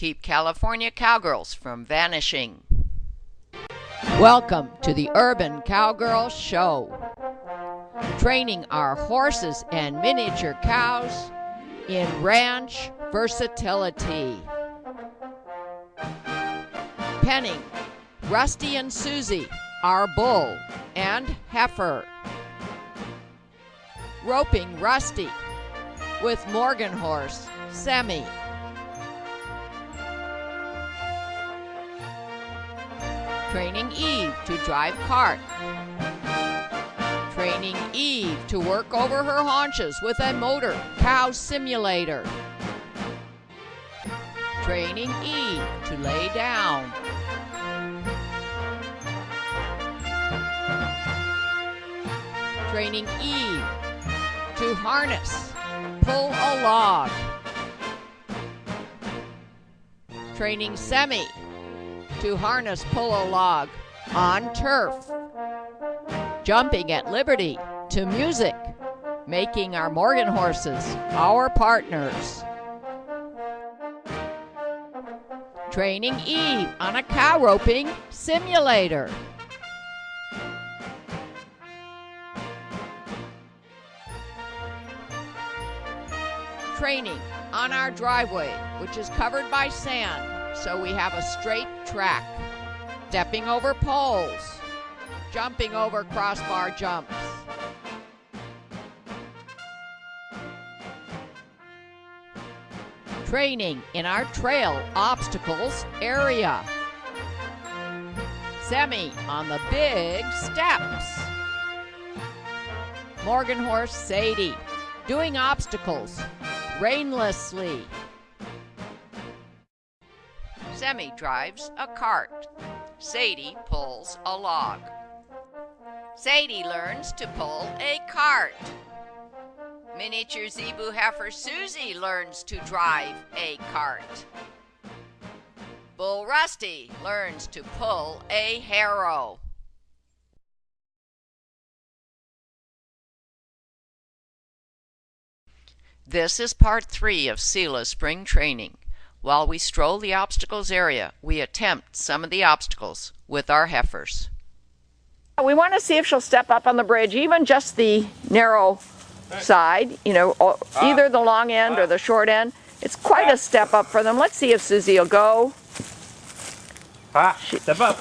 keep California cowgirls from vanishing. Welcome to the Urban Cowgirl Show, training our horses and miniature cows in ranch versatility. Penning Rusty and Susie, our bull and heifer. Roping Rusty with Morgan horse Semi. Training Eve to drive cart. Training Eve to work over her haunches with a motor cow simulator. Training Eve to lay down. Training Eve to harness, pull a log. Training Semi to harness, pull a log on turf. Jumping at liberty to music, making our Morgan horses our partners. Training Eve on a cow roping simulator. Training on our driveway, which is covered by sand, so we have a straight track. Stepping over poles, jumping over crossbar jumps. Training in our trail obstacles area. Semi on the big steps. Morgan horse Sadie doing obstacles rainlessly. Semi drives a cart. Sadie pulls a log. Sadie learns to pull a cart. Miniature zebu heifer Susie learns to drive a cart. Bull Rusty learns to pull a harrow. This is part 3 of Seela's spring training. While we stroll the obstacles area, we attempt some of the obstacles with our heifers. We want to see if she'll step up on the bridge, even just the narrow side, either the long end or the short end. It's quite a step up for them. Let's see if Susie will go. Step up.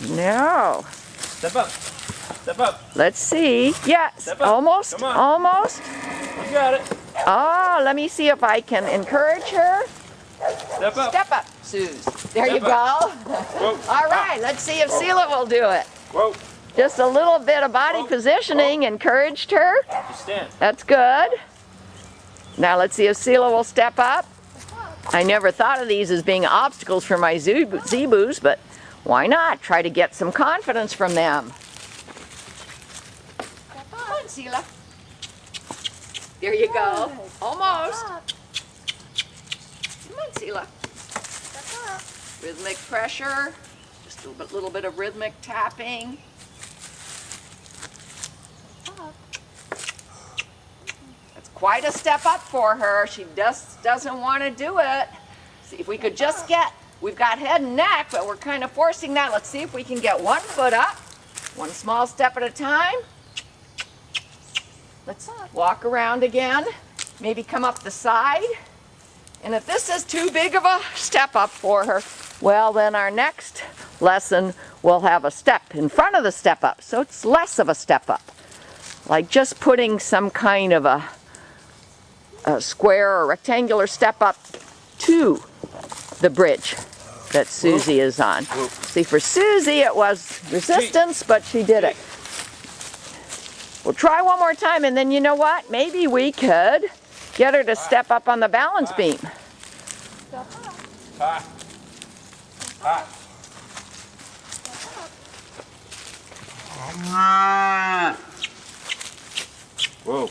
No. Step up. Step up. Let's see. Yes, almost, almost. You got it. Oh, let me see if I can encourage her. Step up. Step up, Suze. There you go. All right, let's see if Seela will do it. Whoa. Just a little bit of body positioning encouraged her. Just stand. That's good. Now let's see if Seela will step up. I never thought of these as being obstacles for my zebus, but why not? Try to get some confidence from them. Come on, Seela. There you go. Almost. Come on, Seela. Rhythmic pressure. Just a little bit of rhythmic tapping. That's quite a step up for her. She just doesn't want to do it. See if we could just get, we've got head and neck, but we're kind of forcing that. Let's see if we can get one foot up, one small step at a time. Let's walk around again, maybe come up the side. And if this is too big of a step up for her, well, then our next lesson will have a step in front of the step up, so it's less of a step up. Like just putting some kind of a square or rectangular step up to the bridge that Susie is on. See, for Susie it was resistance, but she did it. We'll try one more time, and then you know what? Maybe we could get her to step up on the balance beam. Whoa.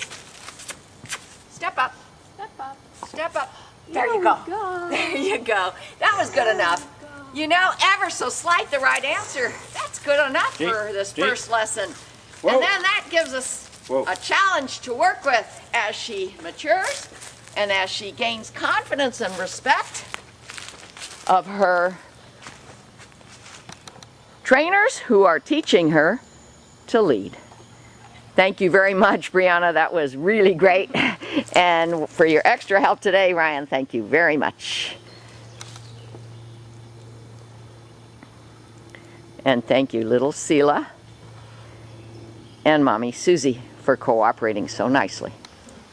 Step up. Step up. Step up. There you go. There you go. That was good enough. You know, ever so slight the right answer. That's good enough for this first lesson. And then that gives us a challenge to work with as she matures and as she gains confidence and respect. of her trainers who are teaching her to lead. Thank you very much, Brianna. That was really great. And for your extra help today, Ryan, thank you very much. And thank you, little Seela and Mommy Susie for cooperating so nicely.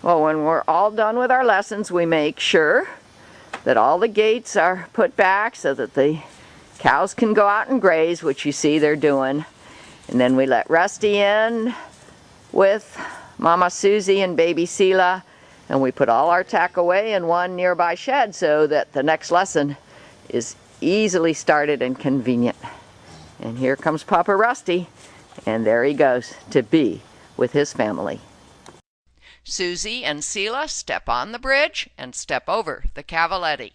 Well, when we're all done with our lessons, we make sure that all the gates are put back so that the cows can go out and graze, which you see they're doing. And then we let Rusty in with Mama Susie and baby Seela, and we put all our tack away in one nearby shed so that the next lesson is easily started and convenient. And here comes Papa Rusty, and there he goes to be with his family. Susie and Seela step on the bridge and step over the Cavaletti.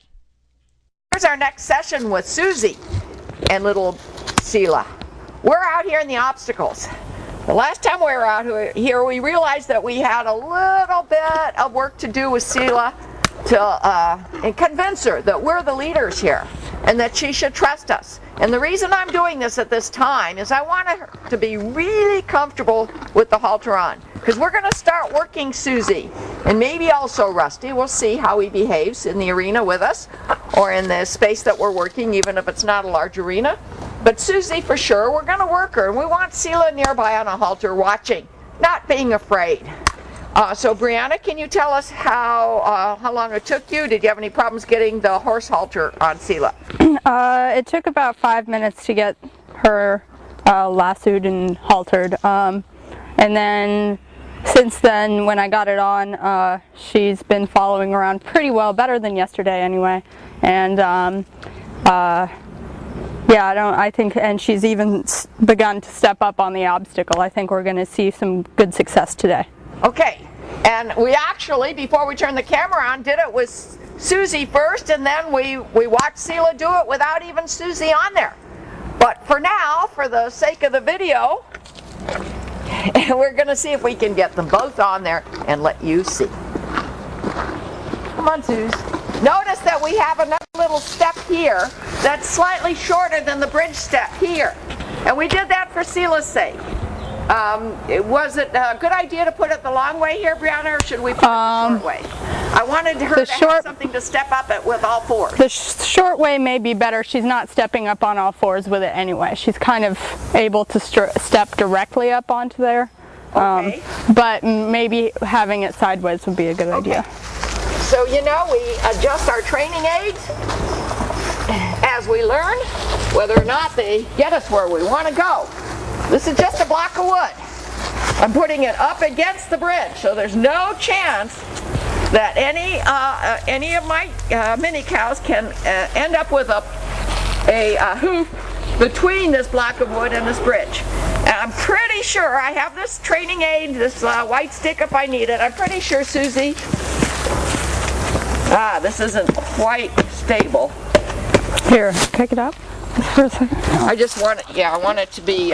Here's our next session with Susie and little Seela. We're out here in the obstacles. The last time we were out here, we realized that we had a little bit of work to do with Seela and convince her that we're the leaders here and that she should trust us. And the reason I'm doing this at this time is I want her to be really comfortable with the halter on, because we're going to start working Susie and maybe also Rusty. We'll see how he behaves in the arena with us or in the space that we're working, even if it's not a large arena. But Susie, for sure, we're going to work her, and we want Seela nearby on a halter watching, not being afraid. So Brianna, can you tell us how long it took you? Did you have any problems getting the horse halter on Seela? It took about 5 minutes to get her lassoed and haltered. And then since then, when I got it on, she's been following around pretty well, better than yesterday anyway. And yeah, I think, and she's even begun to step up on the obstacle. I think we're going to see some good success today. Okay, and we actually, before we turned the camera on, did it with Susie first, and then we watched Seela do it without even Susie on there. But for now, for the sake of the video, we're going to see if we can get them both on there and let you see. Come on, Suze. Notice that we have another little step here that's slightly shorter than the bridge step here. And we did that for Seela's sake. Was it a good idea to put it the long way here, Brianna, or should we put it the short way? I wanted her to have something to step up at with all fours. The short way may be better. She's not stepping up on all fours with it anyway. She's kind of able to step directly up onto there. Okay. But maybe having it sideways would be a good idea. So, you know, we adjust our training aids as we learn whether or not they get us where we want to go. This is just a block of wood. I'm putting it up against the bridge, so there's no chance that any of my mini cows can end up with a hoof between this block of wood and this bridge. And I'm pretty sure I have this training aid, this white stick if I need it. I'm pretty sure, Susie, this isn't quite stable. Here, pick it up for a second. I just want it, I want it to be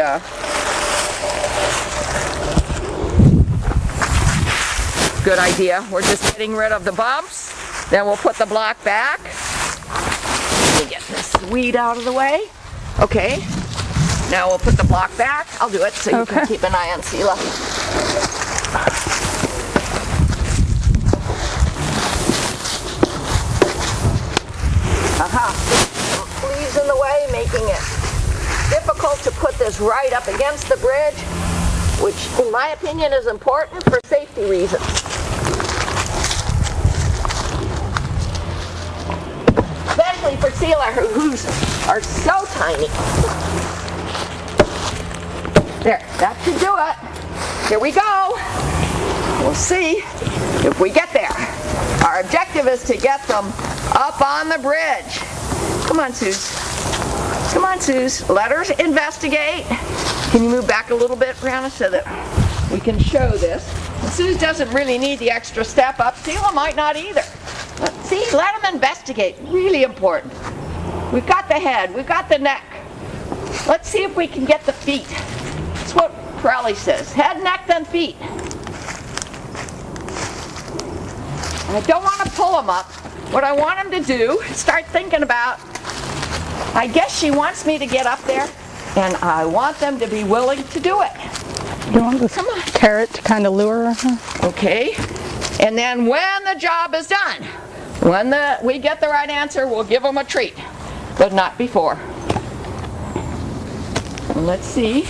good idea. We're just getting rid of the bumps. Then we'll put the block back. Let me get this weed out of the way. Okay. Now we'll put the block back. I'll do it so you can keep an eye on Seela. Leaves in the way, making it difficult to put this right up against the bridge, which in my opinion is important for safety reasons. Especially for Seela, her hooves are so tiny. There, that should do it. Here we go. We'll see if we get there. Our objective is to get them up on the bridge. Come on, Suze. Come on, Suze. Let her investigate. Can you move back a little bit, Brianna, so that we can show this? Suze doesn't really need the extra step up. Seela might not either. See, let them investigate. Really important. We've got the head. We've got the neck. Let's see if we can get the feet. That's what Crowley says. Head, neck, then feet. I don't want to pull them up. What I want them to do is start thinking about I guess she wants me to get up there, and I want them to be willing to do it. You want this carrot to kind of lure her? Okay, and then when the job is done, when we get the right answer, we'll give them a treat, but not before. Let's see.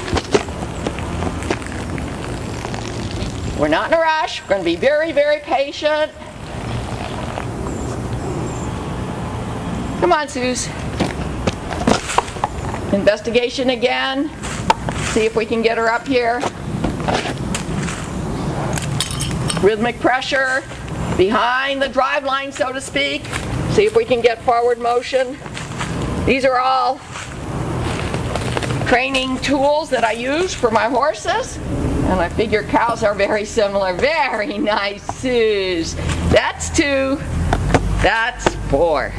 We're not in a rush. We're going to be very, very patient. Come on, Suze. Investigation again. See if we can get her up here. Rhythmic pressure behind the drive line, so to speak. See if we can get forward motion. These are all training tools that I use for my horses. And I figure cows are very similar. Very nice, Suze. That's 2. That's 4.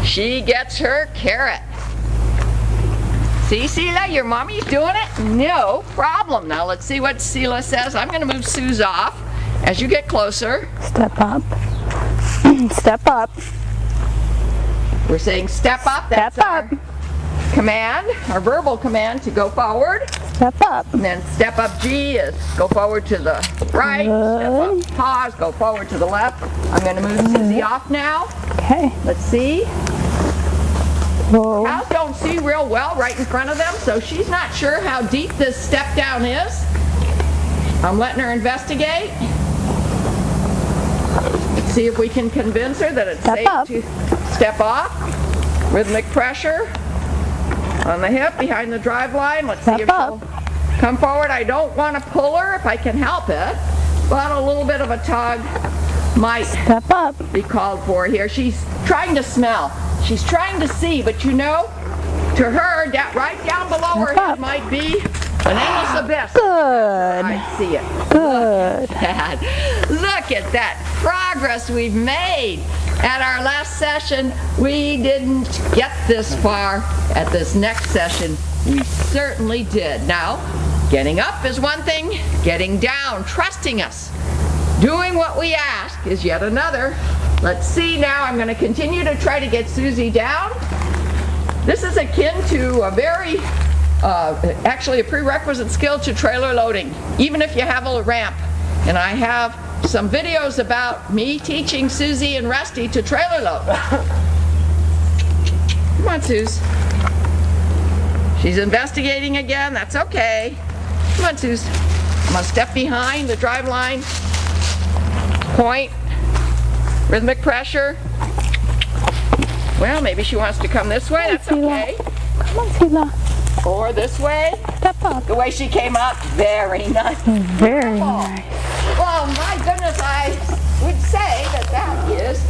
She gets her carrot. See, Seela, your mommy's doing it? No problem. Now let's see what Seela says. I'm going to move Suze off as you get closer. Step up. Step up. We're saying step up. That's Step up. our command, our verbal command to go forward. Step up. And then step up G is go forward to the right. Good. Step up pause, go forward to the left. I'm going to move Susie off now. Okay. Let's see. Whoa. Cows don't see real well right in front of them, so she's not sure how deep this step down is. I'm letting her investigate. Let's see if we can convince her that it's safe to step off. Rhythmic pressure on the hip behind the drive line. Let's see if she'll come forward. I don't want to pull her if I can help it, but a little bit of a tug might be called for here. She's trying to smell. She's trying to see, but you know, to her, right down below her head might be an endless abyss. Good. I see it. Good. Look at that progress we've made. At our last session, we didn't get this far. At this next session, we certainly did. Now, getting up is one thing. Getting down, trusting us, doing what we ask is yet another. Let's see now. I'm going to continue to try to get Susie down. This is akin to a very, actually a prerequisite skill to trailer loading, even if you have a ramp. And I have some videos about me teaching Susie and Rusty to trailer load. Come on, Suze. She's investigating again. That's okay. Come on, Suze. I'm going to step behind the drive line. Point. Rhythmic pressure. Well, maybe she wants to come this way. That's okay. Come on, Seela. Or this way. Step up. The way she came up, very nice. Very nice. Well, my goodness, I would say that that is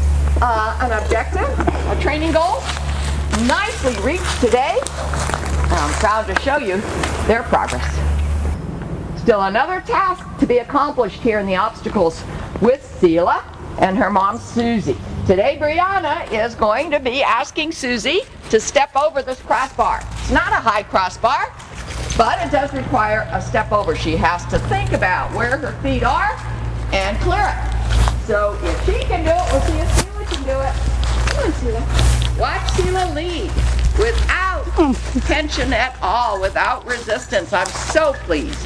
an objective, a training goal, nicely reached today. I'm proud to show you their progress. Still another task to be accomplished here in the obstacles with Seela and her mom, Susie. Today, Brianna is going to be asking Susie to step over this crossbar. It's not a high crossbar, but it does require a step over. She has to think about where her feet are and clear it. So if she can do it, we'll see if Seela can do it. Come on, Seela. Watch Seela lead without tension at all, without resistance. I'm so pleased.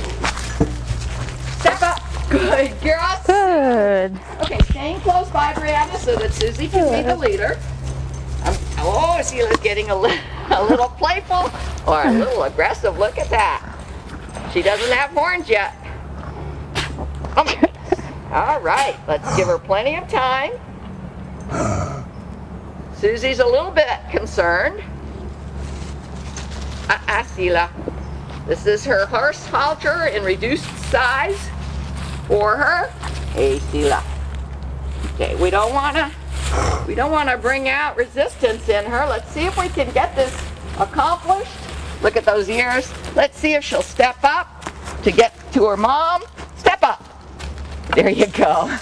Step up. Good girl. Good. Okay, staying close by Brianna so that Susie can be the leader. Oh, Seela's getting a little playful or a little aggressive. Look at that. She doesn't have horns yet. Oh my goodness. All right, let's give her plenty of time. Susie's a little bit concerned. Seela. This is her horse halter in reduced size for her. Hey, Seela. Okay, we don't want to bring out resistance in her. Let's see if we can get this accomplished. Look at those ears. Let's see if she'll step up to get to her mom. Step up. There you go.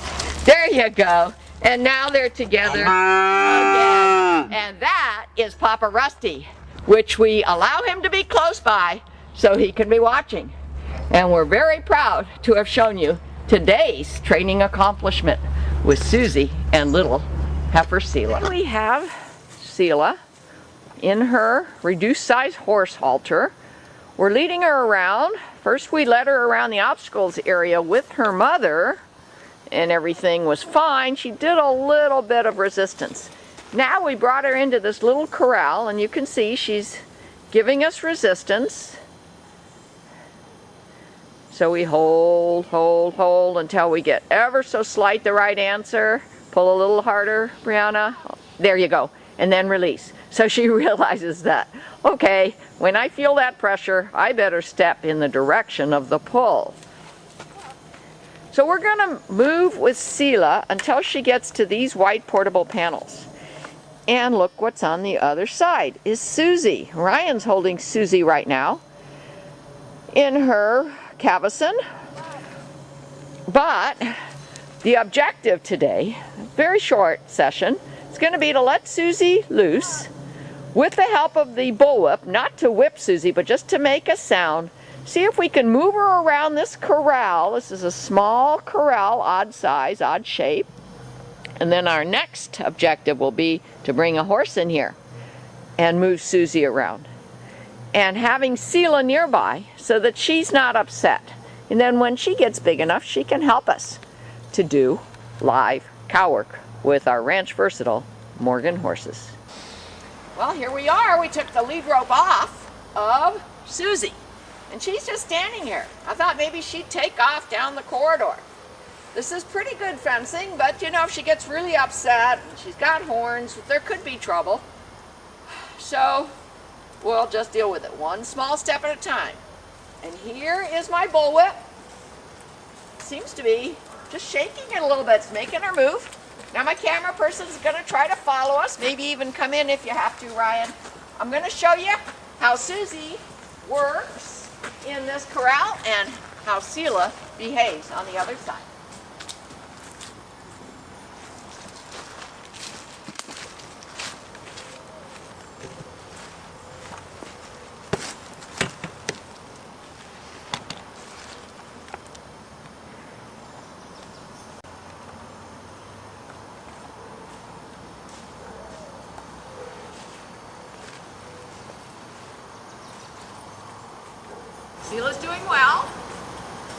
There you go. And now they're together again. And that is Papa Rusty, which we allow him to be close by so he can be watching. And we're very proud to have shown you today's training accomplishment with Susie and little heifer Seela. We have Seela in her reduced size horse halter. We're leading her around. First we led her around the obstacles area with her mother, and everything was fine. She did a little bit of resistance. Now we brought her into this little corral, and you can see she's giving us resistance. So we hold, hold, hold until we get ever so slight the right answer. Pull a little harder, Brianna. There you go. And then release. So she realizes that, okay, when I feel that pressure, I better step in the direction of the pull. So we're going to move with Seela until she gets to these white portable panels. And look what's on the other side is Susie. Ryan's holding Susie right now in her cavesson. But the objective today, very short session, is going to be to let Susie loose with the help of the bullwhip, not to whip Susie, but just to make a sound. See if we can move her around this corral. This is a small corral, odd size, odd shape. And then our next objective will be to bring a horse in here and move Susie around. And having Seela nearby so that she's not upset. And then when she gets big enough, she can help us to do live cow work with our Ranch Versatile Morgan horses. Well, here we are. We took the lead rope off of Susie. And she's just standing here. I thought maybe she'd take off down the corridor. This is pretty good fencing, but you know, if she gets really upset and she's got horns, there could be trouble. So we'll just deal with it one small step at a time. And here is my bullwhip. Seems to be just shaking it a little bit. It's making her move. Now my camera person's going to try to follow us, maybe even come in if you have to, Ryan. I'm going to show you how Susie works in this corral and how Seela behaves on the other side. Seela's doing well,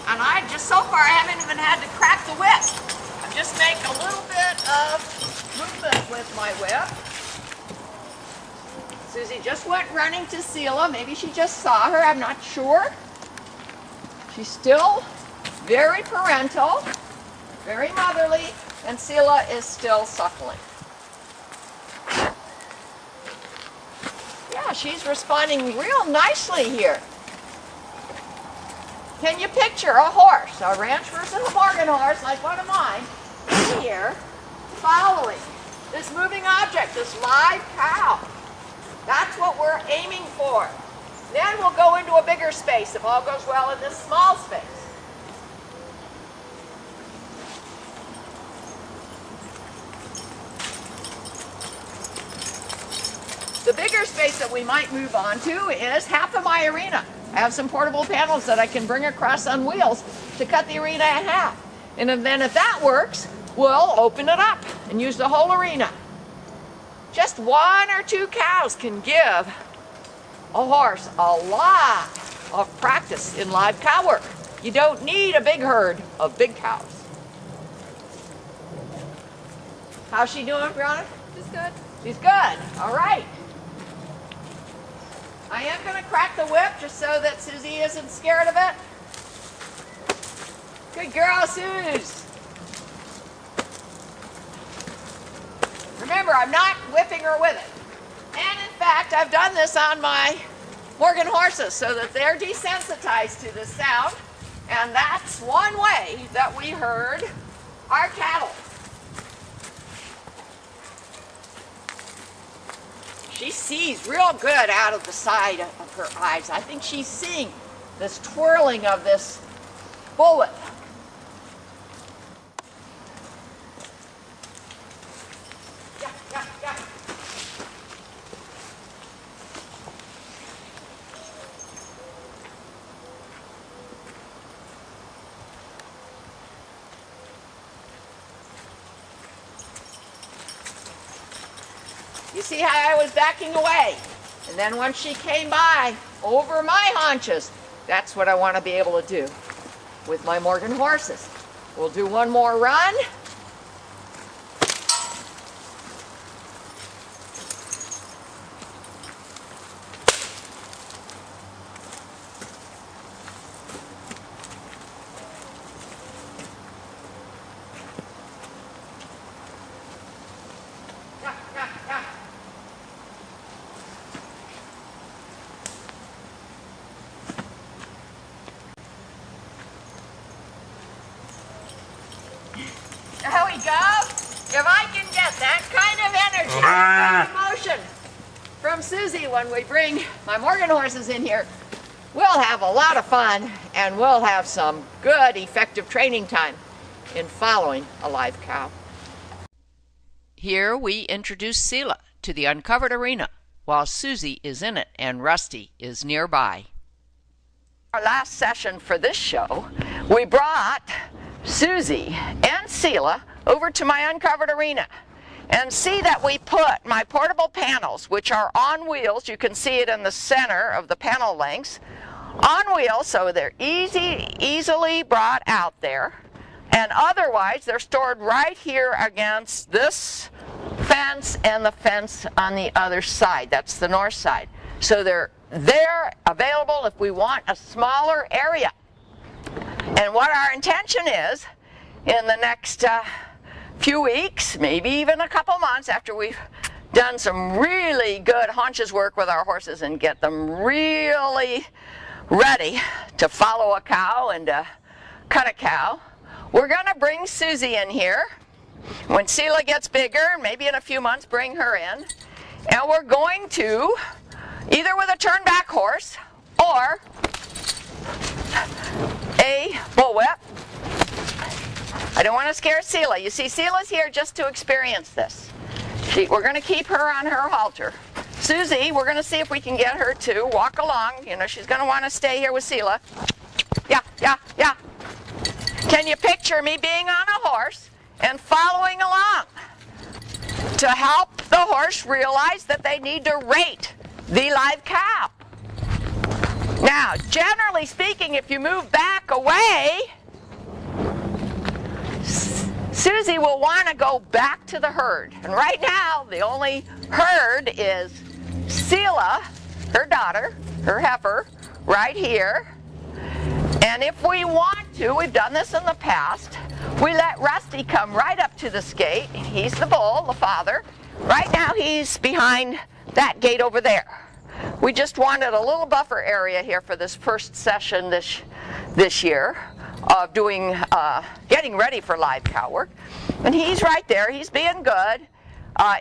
and so far I haven't even had to crack the whip. I just make a little bit of movement with my whip. Susie just went running to Seela. Maybe she just saw her, I'm not sure. She's still very parental, very motherly, and Seela is still suckling. Yeah, she's responding real nicely here. Can you picture a horse, a Ranch Versatile Morgan horse like one of mine, in here, following this moving object, this live cow? That's what we're aiming for. Then we'll go into a bigger space if all goes well in this small space. The bigger space that we might move on to is half of my arena. I have some portable panels that I can bring across on wheels to cut the arena in half. And then if that works, we'll open it up and use the whole arena. Just 1 or 2 cows can give a horse a lot of practice in live cow work. You don't need a big herd of big cows. How's she doing, Brianna? She's good. She's good. All right. I am going to crack the whip just so that Susie isn't scared of it. Good girl, Suze. Remember, I'm not whipping her with it. And in fact, I've done this on my Morgan horses so that they're desensitized to this sound. And that's one way that we herd our cattle. She sees real good out of the side of her eyes. I think she's seeing this twirling of this bullet. Yeah, yeah, yeah. You see how I was backing away? And then once she came by, over my haunches, that's what I want to be able to do with my Morgan horses. We'll do one more run. There we go. If I can get that kind of energy, that kind of emotion from Susie when we bring my Morgan horses in here, we'll have a lot of fun and we'll have some good, effective training time in following a live cow. Here we introduce Seela to the uncovered arena while Susie is in it and Rusty is nearby. Our last session for this show, we brought Susie and Seela over to my uncovered arena. And see that we put my portable panels, which are on wheels, you can see it in the center of the panel lengths, on wheels so they're easily brought out there. And otherwise they're stored right here against this fence and the fence on the other side. That's the north side. So they're available if we want a smaller area. And what our intention is, in the next few weeks, maybe even a couple months after we've done some really good haunches work with our horses and get them really ready to follow a cow and cut a cow, we're going to bring Susie in here. When Seela gets bigger, maybe in a few months, bring her in. And we're going to, either with a turn-back horse or a bullwhip. I don't want to scare Seela. You see, Seela's here just to experience this. We're going to keep her on her halter. Susie, we're going to see if we can get her to walk along. You know, she's going to want to stay here with Seela. Yeah, yeah, yeah. Can you picture me being on a horse and following along to help the horse realize that they need to rate the live cow? Now, generally speaking, if you move back away, Susie will want to go back to the herd. And right now, the only herd is Seela, her daughter, her heifer, right here. And if we want to, we've done this in the past, we let Rusty come right up to this gate. He's the bull, the father. Right now, he's behind that gate over there. We just wanted a little buffer area here for this first session this year of doing, getting ready for live cow work. And he's right there. He's being good.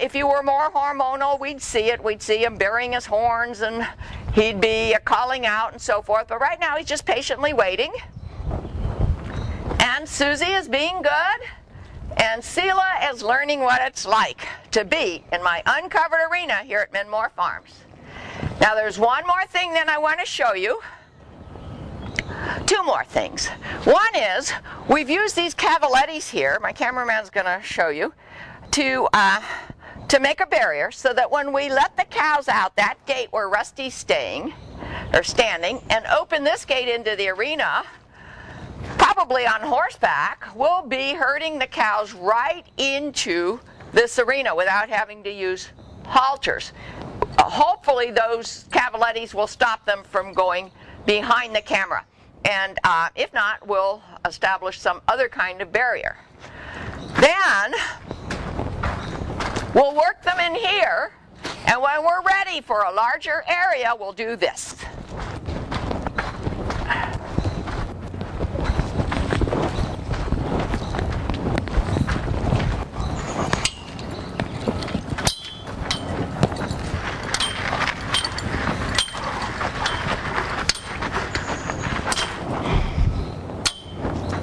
If he were more hormonal, we'd see it. We'd see him burying his horns and he'd be calling out and so forth. But right now, he's just patiently waiting. And Susie is being good. And Seela is learning what it's like to be in my uncovered arena here at Minmore Farms. Now there's one more thing that I want to show you. Two more things. One is, we've used these cavalettis here, my cameraman's going to show you, to make a barrier so that when we let the cows out that gate where Rusty's staying, or standing, and open this gate into the arena, probably on horseback, we'll be herding the cows right into this arena without having to use halters. Hopefully those cavalettis will stop them from going behind the camera. And if not, we'll establish some other kind of barrier. Then we'll work them in here, and when we're ready for a larger area, we'll do this.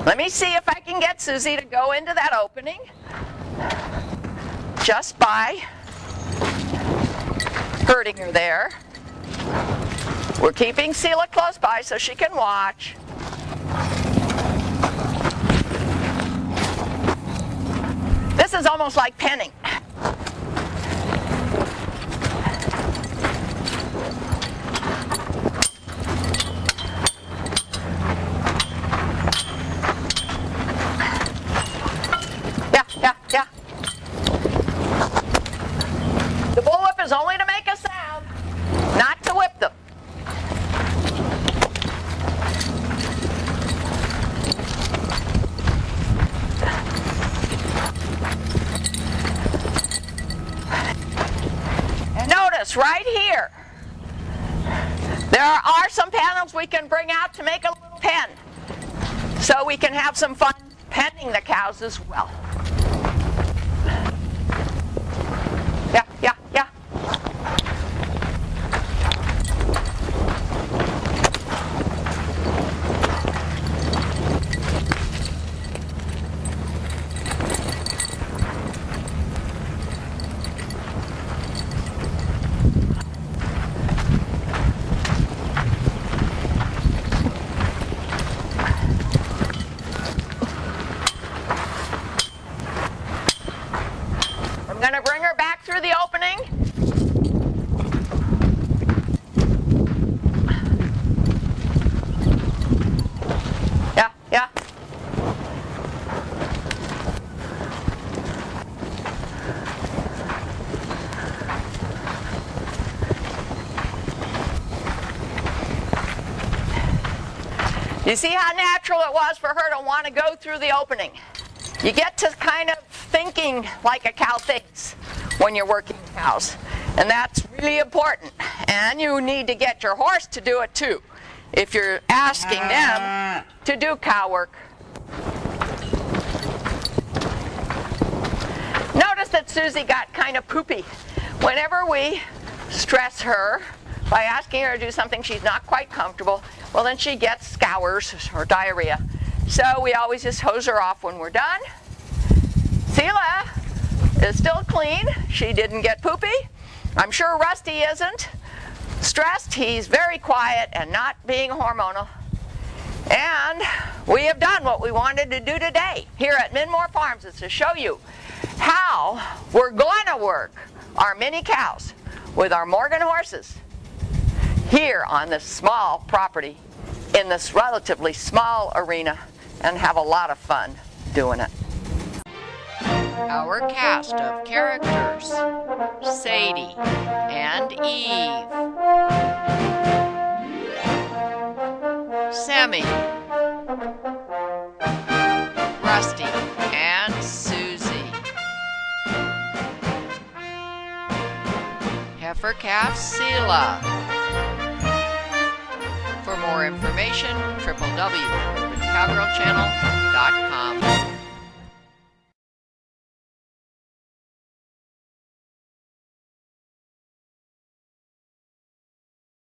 Let me see if I can get Susie to go into that opening just by herding her there. We're keeping Seela close by so she can watch. This is almost like penning. are some panels we can bring out to make a little pen, so we can have some fun penning the cows as well. Yeah, yeah, yeah. I'm going to bring her back through the opening. Yeah, yeah. You see how natural it was for her to want to go through the opening. You get to kind of thinking like a cow thinks when you're working cows. And that's really important. And you need to get your horse to do it too, if you're asking them to do cow work. Notice that Susie got kind of poopy. Whenever we stress her by asking her to do something she's not quite comfortable, well, then she gets scours or diarrhea. So we always just hose her off when we're done. Seela is still clean. She didn't get poopy. I'm sure Rusty isn't stressed. He's very quiet and not being hormonal. And we have done what we wanted to do today here at Minmore Farms, is to show you how we're going to work our mini cows with our Morgan horses here on this small property in this relatively small arena, and have a lot of fun doing it. Our cast of characters: Sadie and Eve, Sammy, Rusty, and Susie. Heifer calf Seela. For more information, www.cowgirlchannel.com.